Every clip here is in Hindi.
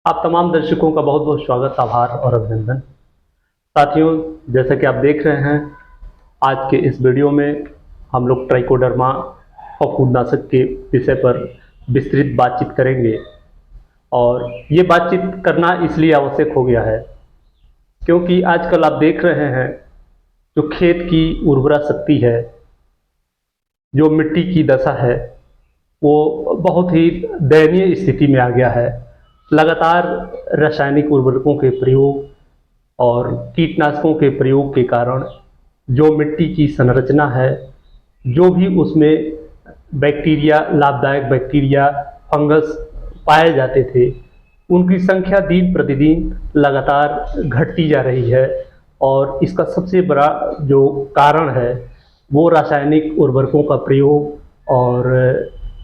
आप तमाम दर्शकों का बहुत बहुत स्वागत, आभार और अभिनंदन। साथियों, जैसा कि आप देख रहे हैं, आज के इस वीडियो में हम लोग ट्राइकोडर्मा फफूंदनाशक के विषय पर विस्तृत बातचीत करेंगे। और ये बातचीत करना इसलिए आवश्यक हो गया है क्योंकि आजकल आप देख रहे हैं जो खेत की उर्वरा शक्ति है, जो मिट्टी की दशा है, वो बहुत ही दयनीय स्थिति में आ गया है। लगातार रासायनिक उर्वरकों के प्रयोग और कीटनाशकों के प्रयोग के कारण जो मिट्टी की संरचना है, जो भी उसमें बैक्टीरिया, लाभदायक बैक्टीरिया, फंगस पाए जाते थे, उनकी संख्या दिन प्रतिदिन लगातार घटती जा रही है। और इसका सबसे बड़ा जो कारण है वो रासायनिक उर्वरकों का प्रयोग और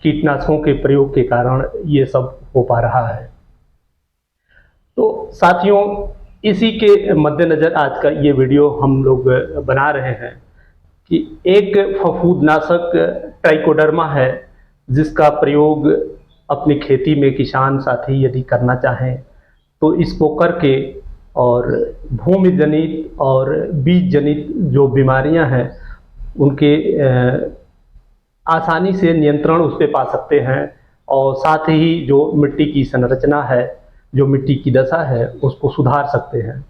कीटनाशकों के प्रयोग के कारण ये सब हो पा रहा है। तो साथियों, इसी के मद्देनज़र आज का ये वीडियो हम लोग बना रहे हैं कि एक फफूंदनाशक ट्राइकोडर्मा है जिसका प्रयोग अपनी खेती में किसान साथी यदि करना चाहें तो इसको करके और भूमि जनित और बीज जनित जो बीमारियां हैं उनके आसानी से नियंत्रण उस पर पा सकते हैं। और साथ ही जो मिट्टी की संरचना है, जो मिट्टी की दशा है, उसको सुधार सकते हैं।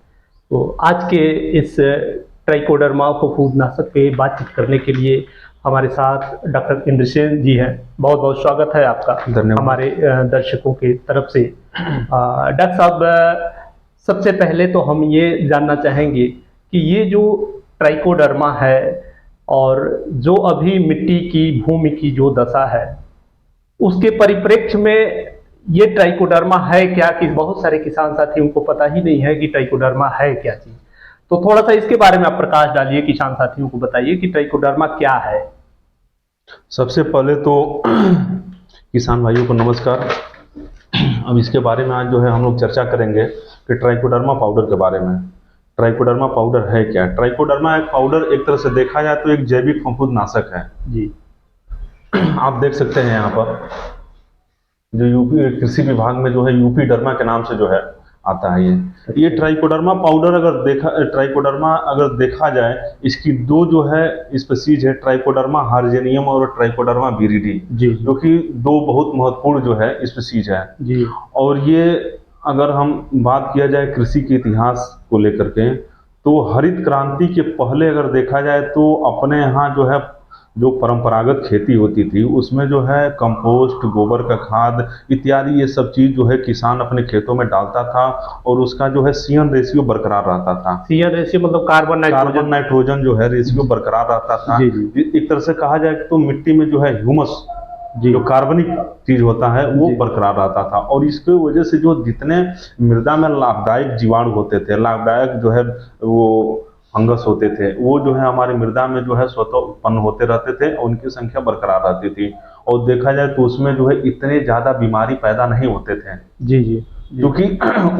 तो आज के इस ट्राइकोडर्मा फफूंदनाशक पे बातचीत करने के लिए हमारे साथ डॉक्टर इंद्रसेन जी हैं। बहुत बहुत स्वागत है आपका हमारे दर्शकों की तरफ से। डॉक्टर साहब, सबसे पहले तो हम ये जानना चाहेंगे कि ये जो ट्राइकोडर्मा है और जो अभी मिट्टी की भूमि की जो दशा है, उसके परिप्रेक्ष्य में ये ट्राइकोडर्मा है क्या, कि बहुत सारे किसान साथी उनको पता ही नहीं है कि ट्राइकोडर्मा है क्या चीज। तो थोड़ा सा इसके बारे में आप प्रकाश डालिए, किसान साथियों को बताइए कि ट्राइकोडर्मा क्या है। सबसे पहले तो किसान भाइयों को नमस्कार। अब इसके बारे में आज जो है हम लोग चर्चा करेंगे कि ट्राइकोडर्मा पाउडर के बारे में। ट्राइकोडर्मा पाउडर है क्या? ट्राइकोडर्मा एक पाउडर, एक तरह से देखा जाए तो एक जैविक फफूंदनाशक है जी। आप देख सकते हैं यहाँ पर जो यूपी कृषि विभाग में जो है यूपी डर्मा के नाम से जो है आता है। ये ट्राइकोडर्मा पाउडर ट्राइकोडर्मा अगर देखा जाए, इसकी दो जो है स्पीसीज है, ट्राइकोडर्मा हार्जेनियम और ट्राइकोडर्मा विरिडी, जो कि दो बहुत महत्वपूर्ण जो है स्पीसीज है जी। और ये अगर हम बात किया जाए कृषि के इतिहास को लेकर के, तो हरित क्रांति के पहले अगर देखा जाए तो अपने यहाँ जो है जो परंपरागत खेती होती थी उसमें जो है कंपोस्ट, गोबर का खाद इत्यादि ये सब चीज जो है किसान अपने खेतों में डालता था और उसका जो है सीएन रेशियो बरकरार रहता था। सीएन रेशियो मतलब कार्बन नाइट्रोजन जो है रेशियो बरकरार रहता था। एक तरह से कहा जाए तो मिट्टी में जो है ह्यूमस जो कार्बनिक चीज होता है वो बरकरार रहता था। और इसके वजह से जो जितने मृदा में लाभदायक जीवाणु होते थे, लाभदायक जो है वो फंगस होते थे, वो जो है हमारी मृदा में जो है स्वतः उत्पन्न होते रहते थे और उनकी संख्या बरकरार रहती थी। और देखा जाए तो उसमें जो है इतने ज्यादा बीमारी पैदा नहीं होते थे जी जी, क्योंकि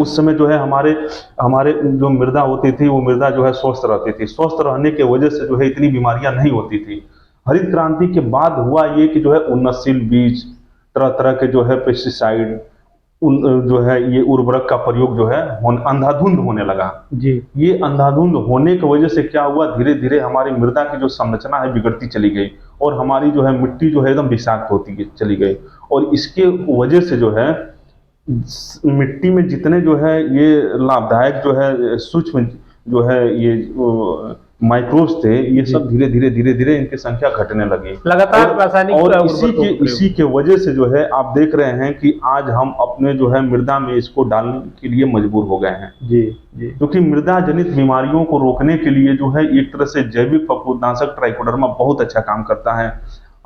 उस समय जो है हमारे जो मृदा होती थी वो मृदा जो है स्वस्थ रहती थी। स्वस्थ रहने की वजह से जो है इतनी बीमारियां नहीं होती थी। हरित क्रांति के बाद हुआ ये कि जो है उन्नतशील बीज, तरह तरह के जो है पेस्टिसाइड, जो है ये उर्वरक का प्रयोग जो है अंधाधुंध होने लगा जी। ये अंधाधुंध होने की वजह से क्या हुआ, धीरे धीरे हमारी मृदा की जो संरचना है बिगड़ती चली गई और हमारी जो है मिट्टी जो है एकदम विषाक्त होती चली गई। और इसके वजह से जो है मिट्टी में जितने जो है ये लाभदायक जो है सूक्ष्म जो है ये माइक्रोब्स थे, ये सब धीरे धीरे इनकी संख्या घटने लगी लगातार रासायनिक। और इसी के वजह से जो है आप देख रहे हैं कि आज हम अपने जो है मृदा में इसको डालने के लिए मजबूर हो गए हैं जी जी। क्योंकि मृदा जनित बीमारियों को रोकने के लिए जो है एक तरह से जैविक फफूंदनाशक ट्राइकोडर्मा बहुत अच्छा काम करता है।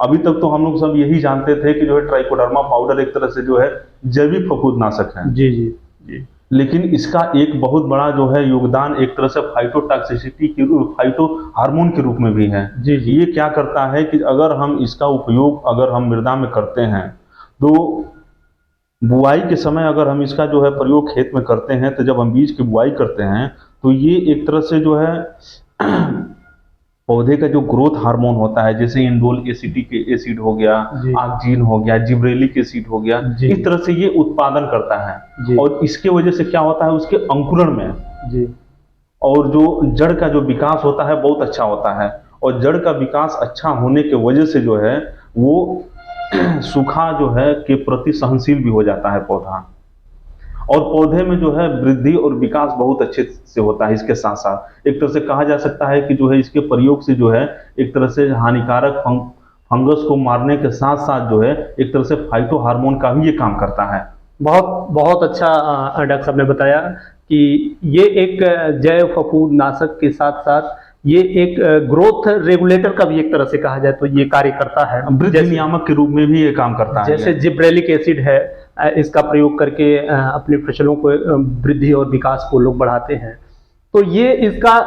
अभी तक तो हम लोग सब यही जानते थे कि जो है ट्राइकोडर्मा पाउडर एक तरह से जो है जैविक फफूंदनाशक है जी जी जी। लेकिन इसका एक बहुत बड़ा जो है योगदान एक तरह से फाइटोटॉक्सिसिटी के फाइटो हार्मोन के रूप में भी है जी। ये क्या करता है कि अगर हम इसका उपयोग अगर हम मृदा में करते हैं तो बुआई के समय अगर हम इसका जो है प्रयोग खेत में करते हैं, तो जब हम बीज की बुआई करते हैं तो ये एक तरह से जो है पौधे का जो ग्रोथ हार्मोन होता है, जैसे इंडोल एसिटिक एसिड हो गया, जी ऑक्जीन हो गया, जिब्रेलिक एसिड हो गया, जी इस तरह से ये उत्पादन करता जी है। और इसके वजह से क्या होता है, उसके अंकुरण में जी और जो जड़ का जो विकास होता है बहुत अच्छा होता है। और जड़ का विकास अच्छा होने के वजह से जो है वो सूखा जो है के प्रति सहनशील भी हो जाता है पौधा। और पौधे में जो है वृद्धि और विकास बहुत अच्छे से होता है। इसके साथ साथ एक तरह से कहा जा सकता है कि जो है इसके प्रयोग से जो है एक तरह से हानिकारक फंगस को मारने के साथ साथ जो है एक तरह से फाइटो हार्मोन का भी ये काम करता है। बहुत बहुत अच्छा डॉक्टर साहब ने बताया कि ये एक जैव फफूंदनाशक के साथ साथ ये एक ग्रोथ रेगुलेटर का भी एक तरह से कहा जाए तो ये कार्य करता है। वृद्धि नियामक के रूप में भी ये काम करता है। जैसे जिब्रेलिक एसिड है, इसका प्रयोग करके अपनी फसलों को वृद्धि और विकास को लोग बढ़ाते हैं। तो ये इसका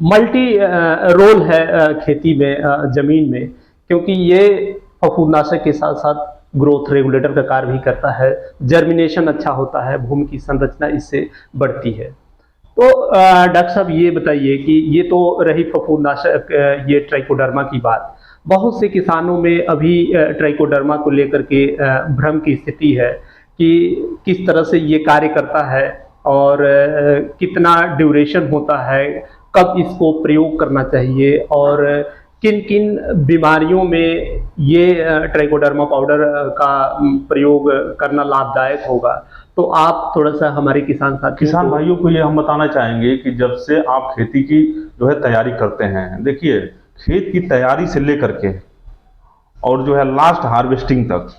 मल्टी रोल है खेती में, जमीन में, क्योंकि ये फफूंदनाशक के साथ साथ ग्रोथ रेगुलेटर का कार्य भी करता है। जर्मिनेशन अच्छा होता है, भूमि की संरचना इससे बढ़ती है। तो डॉक्टर साहब ये बताइए कि ये तो रही फफूंदनाशक, ये ट्राइकोडर्मा की बात। बहुत से किसानों में अभी ट्राइकोडर्मा को लेकर के भ्रम की स्थिति है कि किस तरह से ये कार्य करता है और कितना ड्यूरेशन होता है, कब इसको प्रयोग करना चाहिए और किन किन बीमारियों में ये ट्राइकोडर्मा पाउडर का प्रयोग करना लाभदायक होगा। तो आप थोड़ा सा हमारे किसान भाइयों को ये हम बताना चाहेंगे कि जब से आप खेती की जो है तैयारी करते हैं, देखिए खेत की तैयारी से लेकर के और जो है लास्ट हार्वेस्टिंग तक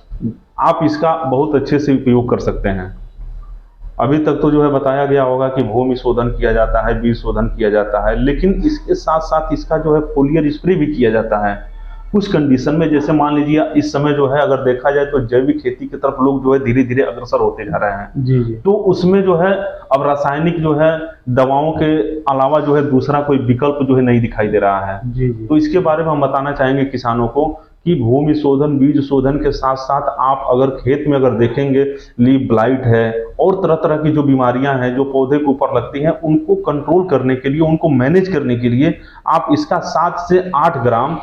आप इसका बहुत अच्छे से उपयोग कर सकते हैं। अभी तक तो जो है बताया गया होगा कि भूमि शोधन किया जाता है, बीज शोधन किया जाता है, लेकिन इसके साथ साथ इसका जो है फोलियर स्प्रे भी किया जाता है कुछ कंडीशन में। जैसे मान लीजिए इस समय जो है अगर देखा जाए तो जैविक खेती की तरफ लोग जो है धीरे धीरे अग्रसर होते जा रहे हैं। जी जी। तो उसमें जो है अब रासायनिक जो है दवाओं के अलावा जो है दूसरा कोई विकल्प जो है नहीं दिखाई दे रहा है। जी जी। तो इसके बारे में हम बताना चाहेंगे किसानों को कि भूमि शोधन, बीज शोधन के साथ साथ आप अगर खेत में अगर देखेंगे लीफ ब्लाइट है और तरह तरह की जो बीमारियां हैं जो पौधे के ऊपर लगती हैं, उनको कंट्रोल करने के लिए, उनको मैनेज करने के लिए आप इसका 7 से 8 ग्राम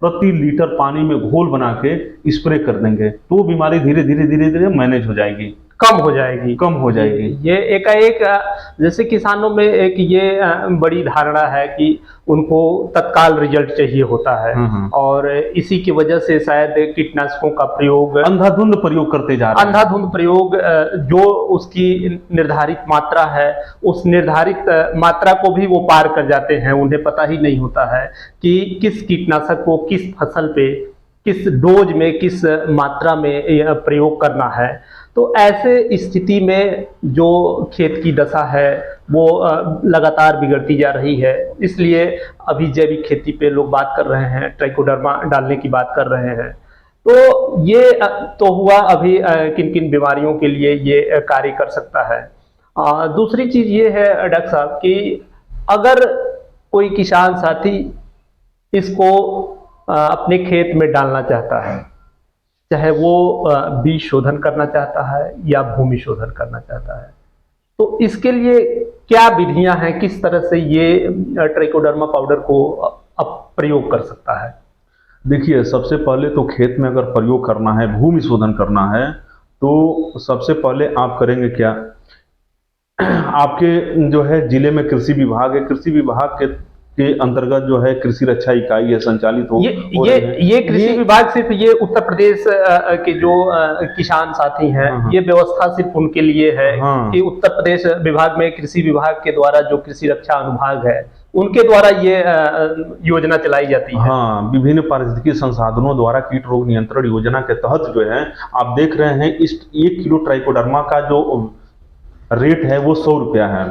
प्रति लीटर पानी में घोल बना के स्प्रे कर देंगे तो वो बीमारी धीरे धीरे मैनेज हो जाएगी, कम हो जाएगी। ये एकाएक जैसे किसानों में एक ये बड़ी धारणा है कि उनको तत्काल रिजल्ट चाहिए होता है और इसी की वजह से शायद कीटनाशकों का प्रयोग, अंधाधुंध प्रयोग करते जा रहे हैं। अंधाधुंध प्रयोग, जो उसकी निर्धारित मात्रा है उस निर्धारित मात्रा को भी वो पार कर जाते हैं। उन्हें पता ही नहीं होता है कि किस कीटनाशक को किस फसल पे, किस डोज में, किस मात्रा में प्रयोग करना है। तो ऐसे स्थिति में जो खेत की दशा है वो लगातार बिगड़ती जा रही है। इसलिए अभी जैविक खेती पे लोग बात कर रहे हैं, ट्राइकोडर्मा डालने की बात कर रहे हैं। तो ये तो हुआ अभी किन किन बीमारियों के लिए ये कार्य कर सकता है। दूसरी चीज ये है डॉक्टर साहब कि अगर कोई किसान साथी इसको अपने खेत में डालना चाहता है, चाहे वो बीज शोधन करना चाहता है या भूमि शोधन करना चाहता है, तो इसके लिए क्या विधियां हैं, किस तरह से ये ट्राइकोडर्मा पाउडर को अब प्रयोग कर सकता है? देखिए सबसे पहले तो खेत में अगर प्रयोग करना है, भूमि शोधन करना है, तो सबसे पहले आप करेंगे क्या, आपके जो है जिले में कृषि विभाग है, कृषि विभाग के अंतर्गत जो है कृषि रक्षा इकाई है संचालित हो। ये कृषि विभाग सिर्फ ये उत्तर प्रदेश के जो किसान साथी हैं, ये व्यवस्था सिर्फ उनके लिए है कि उत्तर प्रदेश विभाग में कृषि विभाग के द्वारा जो कृषि रक्षा अनुभाग है उनके द्वारा ये योजना चलाई जाती है। हाँ, विभिन्न पारिस्थितिकी संसाधनों द्वारा कीट रोग नियंत्रण योजना के तहत जो है आप देख रहे हैं इस 1 किलो ट्राइकोडर्मा का जो रेट है वो 100 रुपया है।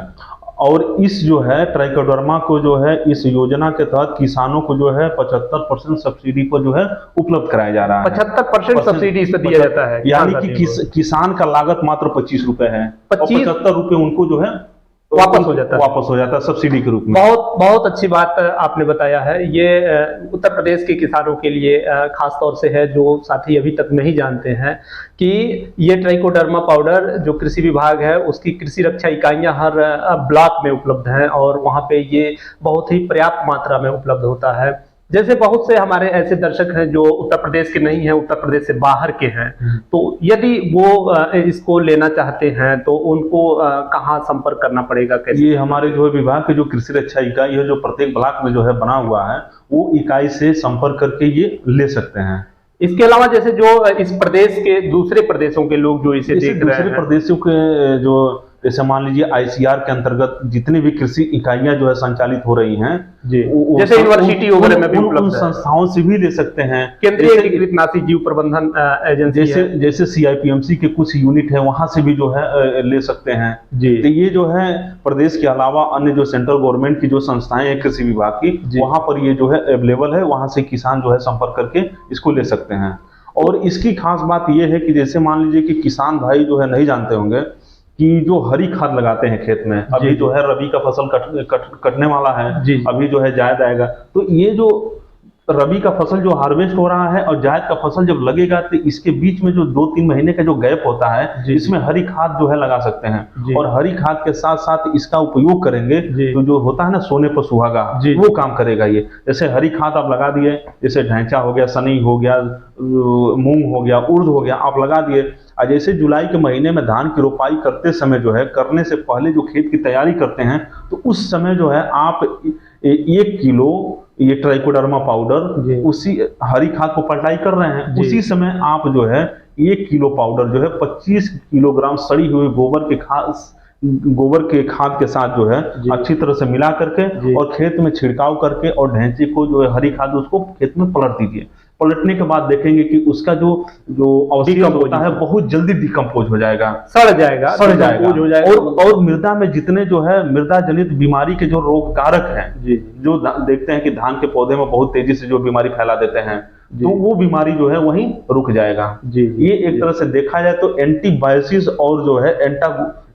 और इस जो है ट्राइकोडर्मा को जो है इस योजना के तहत किसानों को जो है 75% सब्सिडी पर जो है उपलब्ध कराया जा रहा है। 75% सब्सिडी इस पर दिया जाता है, यानी कि किसान का लागत मात्र 25 रुपए है, 75 रुपए उनको जो है वापस हो जाता है। वापस हो जाता है सब्सिडी के रूप में। बहुत बहुत अच्छी बात आपने बताया है। ये उत्तर प्रदेश के किसानों के लिए खास तौर से है, जो साथी अभी तक नहीं जानते हैं कि ये ट्राइकोडर्मा पाउडर जो कृषि विभाग है उसकी कृषि रक्षा इकाइयां हर ब्लॉक में उपलब्ध हैं और वहाँ पे ये बहुत ही पर्याप्त मात्रा में उपलब्ध होता है। जैसे बहुत से हमारे ऐसे दर्शक हैं जो उत्तर प्रदेश के नहीं हैं, उत्तर प्रदेश से बाहर के हैं, तो यदि वो इसको लेना चाहते हैं तो उनको कहाँ संपर्क करना पड़ेगा, कैसे? ये हमारे जो है विभाग के जो कृषि रक्षा इकाई है जो प्रत्येक ब्लॉक में जो है बना हुआ है, वो इकाई से संपर्क करके ये ले सकते हैं। इसके अलावा जैसे जो इस प्रदेश के दूसरे प्रदेशों के लोग जो इसे देख रहे हैं, दूसरे प्रदेशों के जो जैसे मान लीजिए आईसीआर के अंतर्गत जितनी भी कृषि इकाइयां जो है संचालित हो रही हैं, जी, जैसे यूनिवर्सिटी वगैरह में भी उपलब्ध उन संस्थाओं से भी ले सकते हैं। केंद्रीय एकीकृत नासी जीव प्रबंधन एजेंसी जैसे सीआईपीएमसी के कुछ यूनिट है वहां से भी जो है ले सकते हैं जी। तो ये जो है प्रदेश के अलावा अन्य जो सेंट्रल गवर्नमेंट की जो संस्थाएं हैं कृषि विभाग की, वहां पर ये जो है अवेलेबल है, वहां से किसान जो है संपर्क करके इसको ले सकते हैं। और इसकी खास बात यह है कि जैसे मान लीजिए कि किसान भाई जो है नहीं जानते होंगे कि जो हरी खाद लगाते हैं खेत में, अभी जो है रबी का फसल कटने वाला है, अभी जो है जायद आएगा, तो ये जो रबी का फसल जो हार्वेस्ट हो रहा है और जायद का फसल जब लगेगा तो इसके बीच में जो 2-3 महीने का जो गैप होता है, इसमें हरी खाद जो है लगा सकते हैं। और हरी खाद के साथ साथ इसका उपयोग करेंगे तो जो होता है ना सोने पर सुहागा, वो काम करेगा ये। जैसे हरी खाद आप लगा दिए, जैसे ढैंचा हो गया, सनी हो गया, मूंग हो गया, उर्द हो गया, आप लगा दिए। जैसे जुलाई के महीने में धान की रोपाई करते समय जो है, करने से पहले जो खेत की तैयारी करते हैं, तो उस समय जो है आप 1 किलो ये ट्राइकोडर्मा पाउडर उसी हरी खाद को पलटाई कर रहे हैं, उसी समय आप जो है 1 किलो पाउडर जो है 25 किलोग्राम सड़ी हुई गोबर के खाद के साथ जो है अच्छी तरह से मिला करके और खेत में छिड़काव करके और ढैंचे को जो है हरी खाद उसको खेत में पलट दीजिए। पलटने के बाद देखेंगे कि उसका जो अवशेष होता है बहुत जल्दी डिकम्पोज हो जाएगा, सड़ जाएगा और मृदा में जितने जो है मृदा जनित बीमारी के जो रोग कारक हैं, जो देखते हैं कि धान के पौधे में बहुत तेजी से जो बीमारी फैला देते हैं, तो वो बीमारी जो है वहीं रुक जाएगा। ये एक तरह से देखा जाए तो एंटीबायोसिस और जो है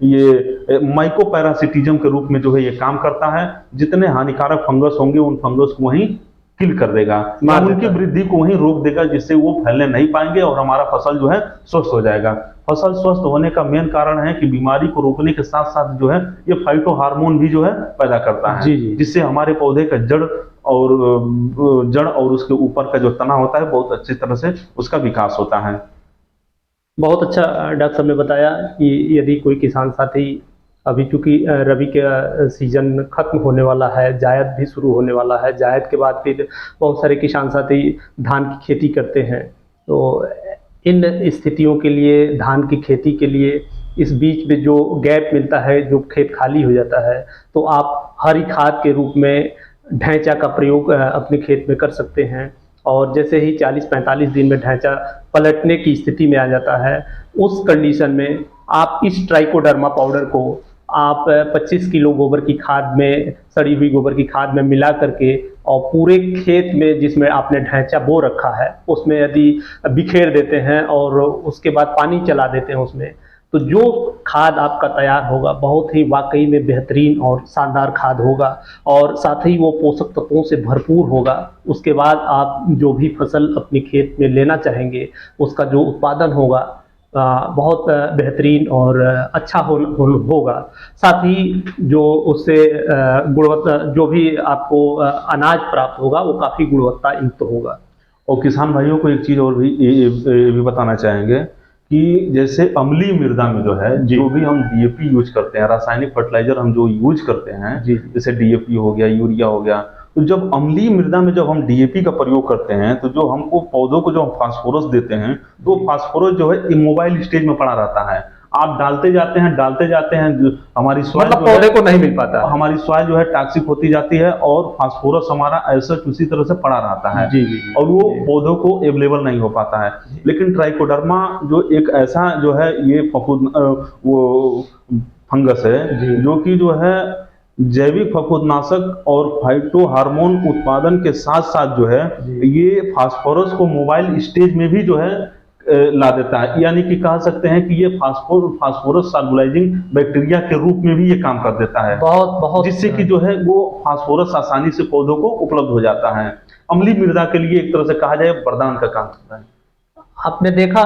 ये माइकोपैरासिटिज्म के रूप में जो है ये काम करता है। जितने हानिकारक फंगस होंगे उन फंगस को वहीं किल कर देगा, उनकी वृद्धि को वहीं रोक देगा, जिससे वो फैलने नहीं पाएंगे और हमारा फसल जो है स्वस्थ हो जाएगा। फसल स्वस्थ होने का मेन कारण है कि बीमारी को रोकने के साथ साथ जो है ये फाइटो हार्मोन भी जो है पैदा करता है, जिससे हमारे पौधे का जड़ और उसके ऊपर का जो तना होता है बहुत अच्छी तरह से उसका विकास होता है। बहुत अच्छा डॉक्टर साहब ने बताया कि यदि कोई किसान साथी, अभी चूंकि रबी का सीजन खत्म होने वाला है, जायद भी शुरू होने वाला है, जायद के बाद फिर बहुत सारे किसान साथी धान की खेती करते हैं, तो इन स्थितियों के लिए धान की खेती के लिए इस बीच में जो गैप मिलता है, जो खेत खाली हो जाता है, तो आप हरी खाद के रूप में ढैंचा का प्रयोग अपने खेत में कर सकते हैं। और जैसे ही 40-45 दिन में ढैंचा पलटने की स्थिति में आ जाता है, उस कंडीशन में आप इस ट्राइकोडर्मा पाउडर को आप 25 किलो गोबर की खाद में, सड़ी हुई गोबर की खाद में मिला करके और पूरे खेत में जिसमें आपने ढैंचा बो रखा है उसमें यदि बिखेर देते हैं और उसके बाद पानी चला देते हैं उसमें, तो जो खाद आपका तैयार होगा बहुत ही वाकई में बेहतरीन और शानदार खाद होगा और साथ ही वो पोषक तत्वों से भरपूर होगा। उसके बाद आप जो भी फसल अपने खेत में लेना चाहेंगे उसका जो उत्पादन होगा बहुत बेहतरीन और अच्छा होगा। साथ ही जो उससे गुणवत्ता, जो भी आपको अनाज प्राप्त होगा वो काफ़ी गुणवत्ता युक्त होगा। और किसान भाइयों को एक चीज़ और भी बताना चाहेंगे कि जैसे अम्लीय मृदा में जो है जो भी हम डीएपी यूज करते हैं, रासायनिक फर्टिलाइजर हम जो यूज करते हैं, जैसे डीएपी हो गया, यूरिया हो गया, तो जब अम्लीय मृदा में जब हम डीएपी का प्रयोग करते हैं तो जो हमको पौधों को जो हम फास्फोरस देते हैं, तो फास्फोरस जो है इमोबाइल स्टेज में पड़ा रहता है। आप डालते जाते हैं हमारी सॉइल मतलब पौधे को नहीं मिल पाता, हमारी सॉइल जो है टॉक्सिक होती जाती है और फास्फोरस हमारा ऐसा उसी तरह से पड़ा रहता है और वो पौधों को अवेलेबल नहीं हो पाता है। लेकिन ट्राइकोडर्मा जो एक ऐसा जो है ये वो फंगस है जो कि जो है जैविक फफूंदनाशक और फाइटो हार्मोन उत्पादन के साथ साथ जो है ये फास्फोरस को मोबाइल स्टेज में भी जो है ला देता है, यानी कि कह सकते हैं कि ये फास्फोरस सॉल्युलाइजिंग बैक्टीरिया के रूप में भी ये काम कर देता है, बहुत बहुत जिससे कि जो है वो फास्फोरस आसानी से पौधों को उपलब्ध हो जाता है। अम्लीय मृदा के लिए एक तरह से कहा जाए वरदान का काम करता है। आपने देखा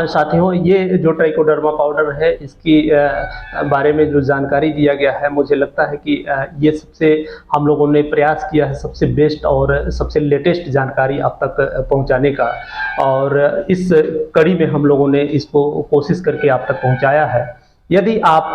साथियों, ये जो ट्राइकोडर्मा पाउडर है, इसकी बारे में जो जानकारी दिया गया है, मुझे लगता है कि ये सबसे हम लोगों ने प्रयास किया है सबसे बेस्ट और सबसे लेटेस्ट जानकारी आप तक पहुंचाने का, और इस कड़ी में हम लोगों ने इसको कोशिश करके आप तक पहुंचाया है। यदि आप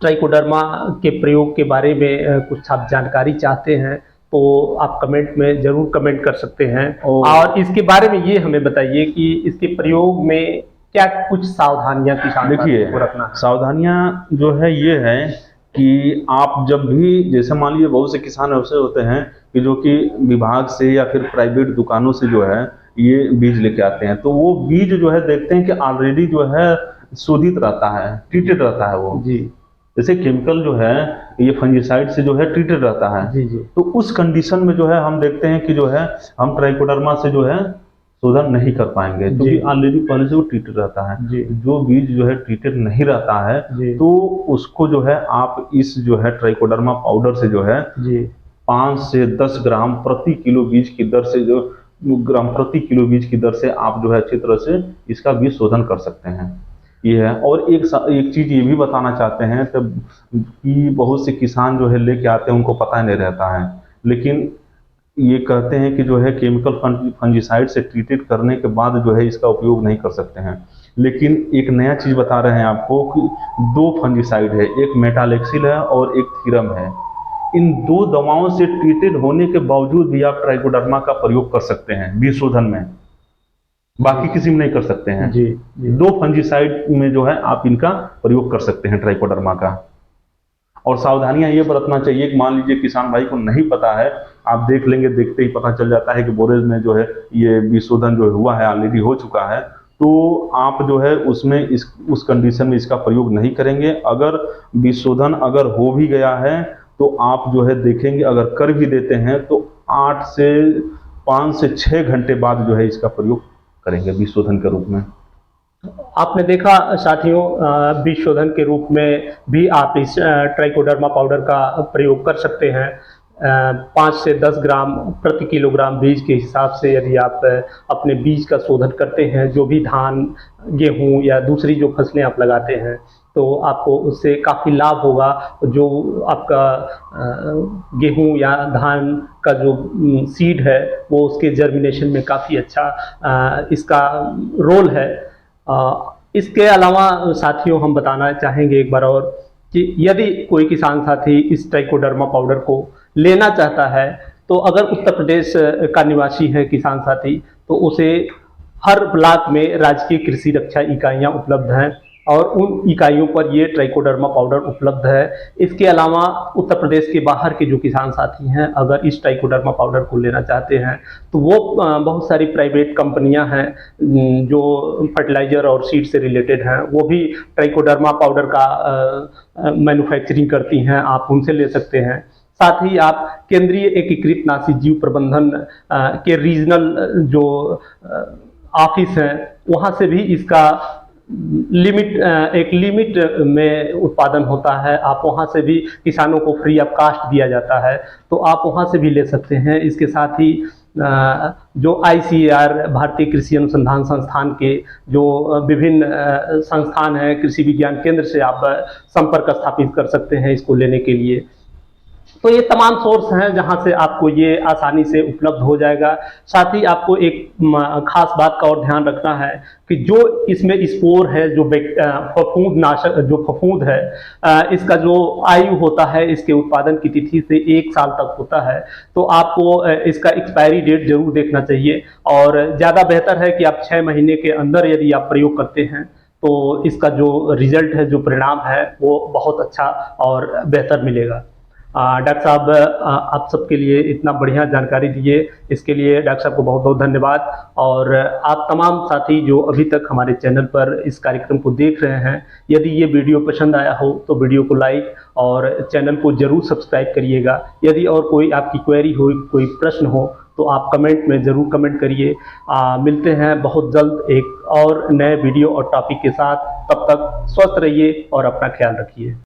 ट्राइकोडर्मा के प्रयोग के बारे में कुछ आप जानकारी चाहते हैं तो आप कमेंट में ज़रूर कमेंट कर सकते हैं, और इसके बारे में ये हमें बताइए कि इसके प्रयोग में क्या कुछ सावधानियां किसान देखिए, को रखना है। सावधानियां जो है ये है कि आप जब भी, जैसे मान लीजिए बहुत से किसान ऐसे होते हैं कि जो कि विभाग से या फिर प्राइवेट दुकानों से जो है ये बीज लेके आते हैं, तो वो बीज जो है देखते हैं कि ऑलरेडी जो है शोधित रहता है, ट्रीटेड रहता है वो। जी, जैसे केमिकल जो है ये फंजीसाइड से जो है ट्रीटेड रहता है। जी, जी। तो उस कंडीशन में जो है हम देखते हैं कि जो है हम ट्राइकोडर्मा से जो है शोधन नहीं कर पाएंगे, क्योंकि ऑलरेडी पहले से वो ट्रीटेड रहता है। जी। जो बीज जो है ट्रीटेड नहीं रहता है, जी। तो उसको जो है आप इस जो है ट्राइकोडर्मा पाउडर से जो है जी 5 से 10 ग्राम प्रति किलो बीज की दर से, जो ग्राम प्रति किलो बीज की दर से आप जो है अच्छी तरह से इसका बीज शोधन कर सकते हैं। ये है। और एक चीज ये भी बताना चाहते हैं तब कि बहुत से किसान जो है लेके आते हैं, उनको पता नहीं रहता है, लेकिन ये कहते हैं कि जो है केमिकल फंजीसाइड से ट्रीटेड करने के बाद जो है इसका उपयोग नहीं कर सकते हैं। लेकिन एक नया चीज बता रहे हैं आपको कि 2 फंजीसाइड है, एक मेटालेक्सिल है और एक थीरम है। इन 2 दवाओं से ट्रीटेड होने के बावजूद भी आप ट्राइकोडर्मा का प्रयोग कर सकते हैं बीज शोधन में, बाकी किसी में नहीं कर सकते हैं। जी, जी। 2 फंजीसाइड में जो है आप इनका प्रयोग कर सकते हैं ट्राइकोडर्मा का। और सावधानियां ये बरतना चाहिए कि मान लीजिए किसान भाई को नहीं पता है, आप देख लेंगे, देखते ही पता चल जाता है कि बोरेज में जो है ये बीज शोधन जो हुआ है, ऑलरेडी हो चुका है, तो आप जो है उसमें उस कंडीशन में इसका प्रयोग नहीं करेंगे। अगर बीज शोधन अगर हो भी गया है तो आप जो है देखेंगे, अगर कर भी देते हैं तो 5 से 6 घंटे बाद जो है इसका प्रयोग करेंगे बीज शोधन के रूप में। आपने देखा साथियों, बीज शोधन के रूप में भी आप इस ट्राइकोडर्मा पाउडर का प्रयोग कर सकते हैं। 5 से 10 ग्राम प्रति किलोग्राम बीज के हिसाब से यदि आप अपने बीज का शोधन करते हैं, जो भी धान, गेहूं या दूसरी जो फसलें आप लगाते हैं, तो आपको उससे काफ़ी लाभ होगा। जो आपका गेहूं या धान का जो सीड है, वो उसके जर्मिनेशन में काफ़ी अच्छा इसका रोल है। इसके अलावा साथियों हम बताना चाहेंगे एक बार और कि यदि कोई किसान साथी इस ट्राइकोडर्मा पाउडर को लेना चाहता है, तो अगर उत्तर प्रदेश का निवासी है किसान साथी, तो उसे हर ब्लॉक में राजकीय कृषि रक्षा इकाइयां उपलब्ध हैं और उन इकाइयों पर ये ट्राइकोडर्मा पाउडर उपलब्ध है। इसके अलावा उत्तर प्रदेश के बाहर के जो किसान साथी हैं, अगर इस ट्राइकोडर्मा पाउडर को लेना चाहते हैं, तो वो बहुत सारी प्राइवेट कंपनियां हैं जो फर्टिलाइजर और सीड से रिलेटेड हैं, वो भी ट्राइकोडर्मा पाउडर का मैन्युफैक्चरिंग करती हैं, आप उनसे ले सकते हैं। साथ ही आप केंद्रीय एकीकृत नाशी जीव प्रबंधन के रीजनल जो ऑफिस हैं, वहाँ से भी इसका एक लिमिट में उत्पादन होता है। आप वहाँ से भी किसानों को फ्री ऑफ कास्ट दिया जाता है, तो आप वहाँ से भी ले सकते हैं। इसके साथ ही जो ICAR भारतीय कृषि अनुसंधान संस्थान के जो विभिन्न संस्थान हैं, कृषि विज्ञान केंद्र से आप संपर्क स्थापित कर सकते हैं इसको लेने के लिए। तो ये तमाम सोर्स हैं जहां से आपको ये आसानी से उपलब्ध हो जाएगा। साथ ही आपको एक खास बात का और ध्यान रखना है कि जो इसमें स्पोर है, जो फफूंद नाशक, जो फफूंद है, इसका जो आयु होता है, इसके उत्पादन की तिथि से 1 साल तक होता है। तो आपको इसका एक्सपायरी डेट जरूर देखना चाहिए, और ज़्यादा बेहतर है कि आप 6 महीने के अंदर यदि आप प्रयोग करते हैं तो इसका जो रिजल्ट है, जो परिणाम है, वो बहुत अच्छा और बेहतर मिलेगा। डॉक्टर साहब, आप सबके लिए इतना बढ़िया जानकारी दिए, इसके लिए डॉक्टर साहब को बहुत बहुत धन्यवाद। और आप तमाम साथी जो अभी तक हमारे चैनल पर इस कार्यक्रम को देख रहे हैं, यदि ये वीडियो पसंद आया हो तो वीडियो को लाइक और चैनल को ज़रूर सब्सक्राइब करिएगा। यदि और कोई आपकी क्वेरी हो, कोई प्रश्न हो, तो आप कमेंट में ज़रूर कमेंट करिए। मिलते हैं बहुत जल्द एक और नए वीडियो और टॉपिक के साथ। तब तक स्वस्थ रहिए और अपना ख्याल रखिए।